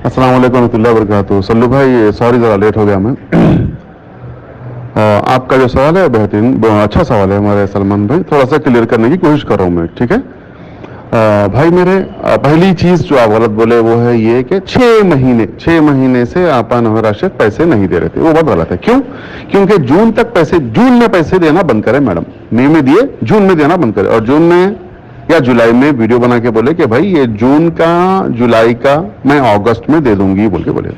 अस्सलाम वालेकुम रहमतुल्लाहि व बरकातुहू। सल्लू भाई, सॉरी ज़रा लेट हो गया मैं। आपका जो सवाल है बेहतरीन अच्छा सवाल है हमारे सलमान भाई, थोड़ा सा क्लियर करने की कोशिश कर रहा हूँ मैं, ठीक है। भाई मेरे पहली चीज जो आप गलत बोले वो है ये कि 6 महीने से आप नवराशि पैसे नहीं दे रहे थे, वो बहुत गलत है। क्यों? क्योंकि जून में पैसे देना बंद करें मैडम। मई में दिए, जून में देना बंद करें, और जून में या जुलाई में वीडियो बना के बोले कि भाई ये जून का, जुलाई का मैं अगस्त में दे दूंगी बोल के बोले,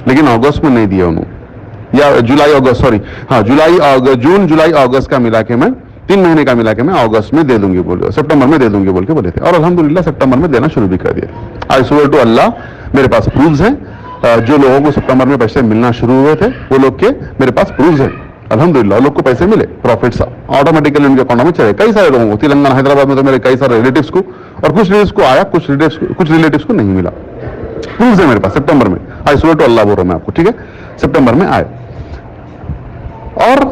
लेकिन अगस्त में नहीं दिया उन्होंने, या जुलाई अगस्त, सॉरी हाँ जून जुलाई अगस्त का मिला के मैं 3 महीने का मिला के मैं अगस्त में दे दूंगी बोले, सितंबर में दे दूंगी बोल के बोले थे, और अल्हम्दुलिल्लाह सितंबर में देना शुरू भी कर दिया। आई स्वेयर टू अल्लाह, मेरे पास प्रूफ्स हैं। जो लोगों को सितंबर में पैसे मिलना शुरू हुए थे वो लोग के मेरे पास प्रूफ्स हैं, अल्हम्दुलिल्लाह लोग को पैसे मिले, प्रॉफिट्स ऑटोमेटिकली उनके अकाउंट में चले। कई सारे लोगों को, तेलंगाना हैदराबाद में तो मेरे कई सारे रिलेटिव्स को, और कुछ रिलेटिव्स को आया, कुछ रिलेटिव्स को नहीं मिला। प्रूफ्स है मेरे पास सितंबर में, आई स्वेयर टू अल्लाह बोल रहा हूं मैं आपको, ठीक है। सितंबर में आए और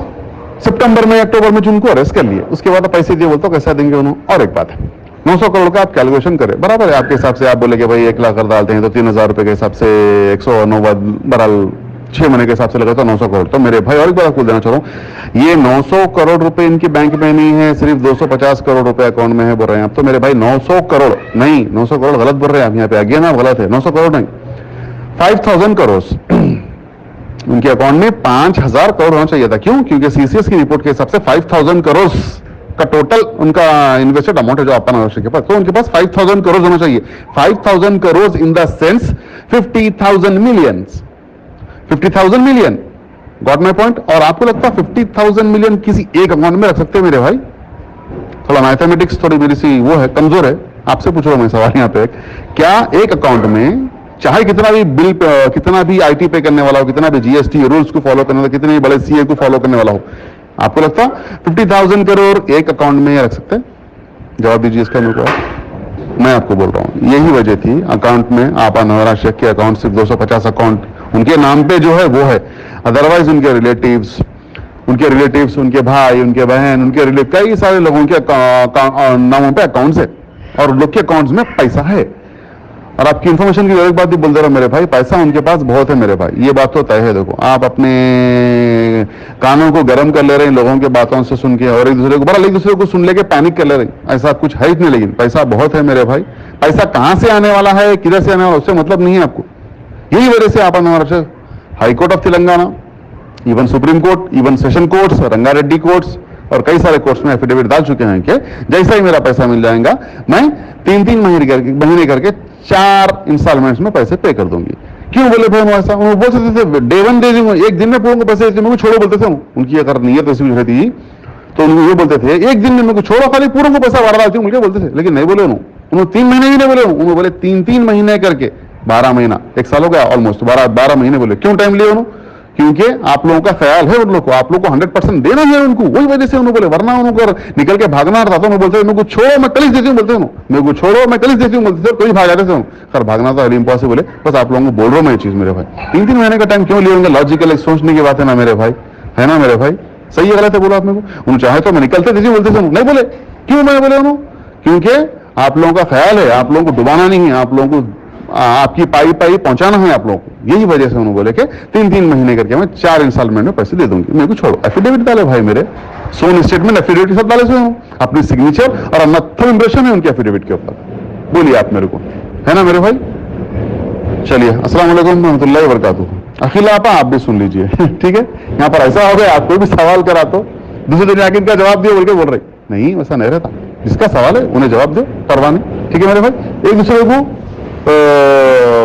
सितंबर में अक्टूबर में जून को अरेस्ट कर लिए, उसके बाद पैसे दिए, बोलते कैसा देंगे उन्होंने। और एक बात है, 900 करोड़ का आप कैलकुलेशन करें, बराबर है आपके हिसाब से। आप बोले कि भाई 1 लाख कर डालते हैं तो 3000 रुपए के हिसाब से 109 बहरहाल 6 महीने के हिसाब से लगा तो 900 करोड़। तो मेरे भाई और एक बार आपको देना चाह रहा हूं, ये 900 करोड़ रुपए इनकी बैंक में नहीं है, सिर्फ 250 करोड़ रुपए अकाउंट में है बोल रहे हैं आप। तो मेरे भाई 900 करोड़ नहीं, 900 करोड़ गलत बोल रहे हैं आप, यहाँ पे अगेन आप गलत है। 900 करोड़ नहीं, 5000 करोड़ उनके अकाउंट में 5000 करोड़ होना चाहिए था। क्यों? क्योंकि सीसीएस की रिपोर्ट के हिसाब से 5000 करोड़ का टोटल उनका इन्वेस्टेड अमाउंट है जो अपन के पास, तो उनके पास 5000 करोड़ होना चाहिए। 5000 crore in the sense 50,000 millions, 50,000 million, got my point. और आपको लगता है 50,000 मिलियन किसी एक अकाउंट में रख सकते हैं मेरे भाई? थोड़ा मैथमेटिक्स थोड़ी मेरी सी वो है, कमजोर है, आपसे पूछ रहा हूं मैं सवाल यहाँ पे। क्या एक अकाउंट में चाहे कितना भी बिल, कितना भी आईटी पे करने वाला हो, कितना भी जीएसटी रूल्स को फॉलो करने वाला, कितने भी बड़े सीए को फॉलो करने वाला हो, आपको लगता 50,000 करोड़ एक अकाउंट में रख सकते हैं? जवाब दीजिए इसका मेरे को। मैं आपको बोल रहा हूं यही वजह थी अकाउंट में, आप नवाज शेख के अकाउंट सिर्फ 250 अकाउंट उनके नाम पे जो है वो है, अदरवाइज उनके रिलेटिव्स, उनके भाई, उनके बहन, उनके रिलेटिव, कई सारे लोगों के नामों पे अकाउंट्स है, और लोग के अकाउंट्स में पैसा है। और आपकी इंफॉर्मेशन की एक बात भी बोल दे रहा हूं मेरे भाई, पैसा उनके पास बहुत है मेरे भाई, ये बात तो तय है। देखो आप अपने कानों को गर्म कर ले रहे हैं लोगों के बातों से सुन के, और एक दूसरे को सुन लेके पैनिक कर ले रहे हैं, ऐसा कुछ है ही नहीं। लेकिन पैसा बहुत है मेरे भाई, पैसा कहां से आने वाला है, किधर से आने वाला, उससे मतलब नहीं है आपको। यही वजह से आप high court of Telangana, even supreme court, even session courts, Rangareddy courts और कई सारे कोर्ट्स में एफिडेविट डाल चुके हैं कि जैसा ही मेरा पैसा मिल जाएगा मैं 3-3 महीने करके 4 इंस्टॉलमेंट्स में पैसे पे कर दूंगी। क्यों बोले भाई ऐसा? वो बोल सकते थे डे 1 दे दूंगा, एक दिन में पूरों को पैसे मेरे को छोड़ो बोलते थे। उनकी अगर नीयत ऐसी रहती तो उनको ये बोलते थे एक दिन में मेरे को छोड़ो, खाली पूरों को पैसा वार डालती हूँ बोलते थे। लेकिन नहीं बोले उन्होंने 3 महीने भी नहीं बोले, उन्होंने बोले 3-3 महीने करके 12 महीना, 1 साल हो गया ऑलमोस्ट, 12 महीने बोले। क्यों टाइम लिया उन्होंने? क्योंकि आप लोगों का ख्याल है उन लोग को, आप लोग को 100% देना है उनको, वही वजह से उन्होंने बोले। वरना उनको निकल के भागना रहता तो बोलते मेरे को छोड़ो मैं कल देती हूँ बोलते हैं, मेरे को छोड़ो मैं कल देती हूँ बोलते थे, कोई भाग जाते थे। खैर भागना तो इम्पॉसिबल है, बस आप लोगों को बोल रहा हूँ मैं ये चीज मेरे भाई। 3-3 महीने का टाइम क्यों लिए होंगे? लॉजिकल एक सोचने की बात है ना मेरे भाई, है ना मेरे भाई? सही है गलत है बोलो आप मेरे को? उन्होंने चाहे तो मैं निकलते दीजिए बोलते थे, नहीं बोले। क्यों मैं बोले उन्होंने? क्योंकि आप लोगों का ख्याल है, आप लोगों को डुबाना नहीं है, आप लोगों को आपकी पाई पहुंचाना है आप लोगों को। यही वजह से उन्होंने बोले कि 3-3 महीने करके मैं 4 इंस्टॉलमेंट में पैसे दे दूंगी, मेरे को छोड़ो। एफिडेविट डाले भाई मेरे, सोन स्टेटमेंट एफिडेविट सब डाले हुए, अपनी सिग्नेचर और अपना थंब इंप्रेशन है उनके एफिडेविट के ऊपर। बोलिए आप मेरे को, है ना मेरे भाई? चलिए, अस्सलाम वालेकुम रहमतुल्लाहि व बरकातुहू। अखिल आप भी सुन लीजिए, ठीक है। यहाँ पर ऐसा हो गया, आप कोई भी सवाल करा तो दूसरे दिन आके इनका जवाब दियो बोल के बोल रहे नहीं, वैसा नहीं रहता। जिसका सवाल है उन्हें जवाब दो, परवाह नहीं, ठीक है मेरे भाई। एक दूसरे को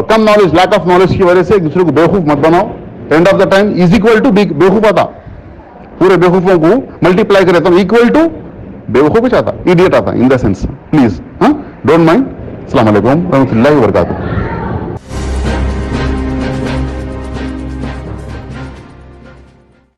कम नॉलेज, लैक ऑफ नॉलेज की वजह से एक दूसरे को बेवकूफ मत बनाओ। End of the time is equal to बेवकूफ आता, पूरे बेवकूफों को मल्टीप्लाई करे तो इक्वल टू बेवकूफ आता, इडियट आता in the sense. Please don't mind. अस्सलाम वालेकुम रहमतुल्लाहि व बरकातुहू।